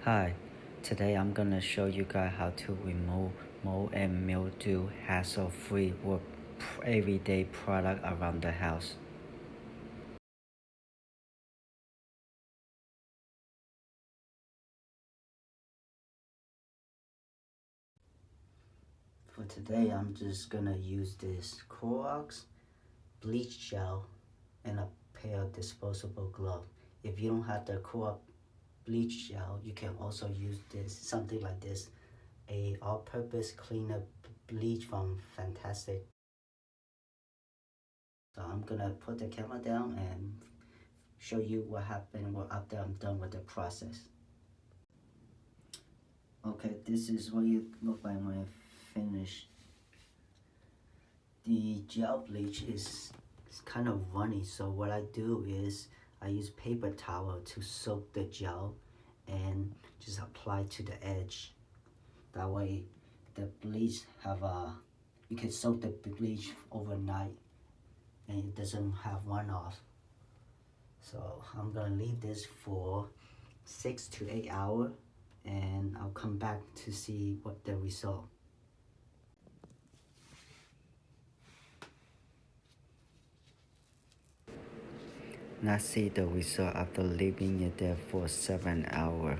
Hi, today I'm gonna show you guys how to remove mold and mildew hassle-free with everyday product around the house. For today, I'm just gonna use this Clorox bleach gel and a pair of disposable gloves. If you don't have the Clorox bleach gel, you can also use something like this, a all-purpose cleaner bleach from Fantastic. So I'm gonna put the camera down and show you what happened after I'm done with the process. Okay, this is what it look like when I finish. The gel bleach is kind of runny, so what I do is I use paper towel to soak the gel and just apply to the edge. That way the bleach you can soak the bleach overnight and it doesn't have runoff. So I'm gonna leave this for 6 to 8 hours and I'll come back to see what the result. Now see the result after leaving it there for 7 hours.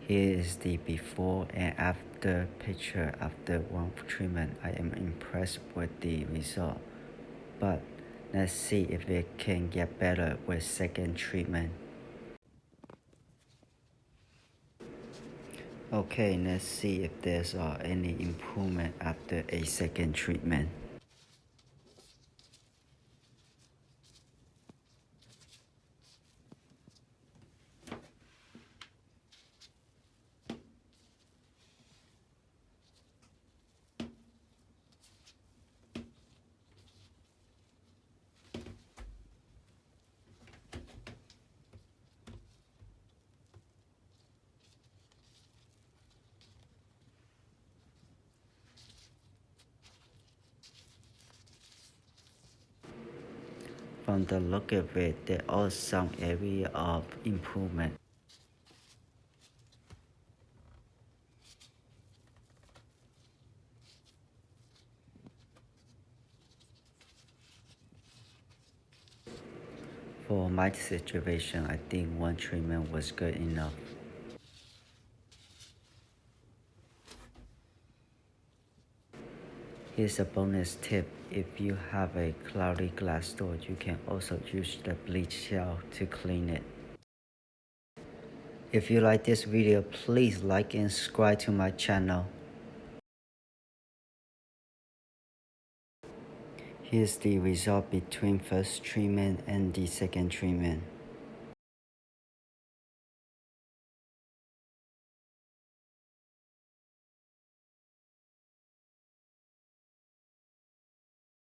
Here is the before and after picture after one treatment. I am impressed with the result, but let's see if it can get better with second treatment. Okay, let's see if there's any improvement after a second treatment. From the look of it, there are some area of improvement. For my situation, I think one treatment was good enough. Here's a bonus tip. If you have a cloudy glass door, you can also use the bleach gel to clean it. If you like this video, please like and subscribe to my channel. Here's the result between first treatment and the second treatment.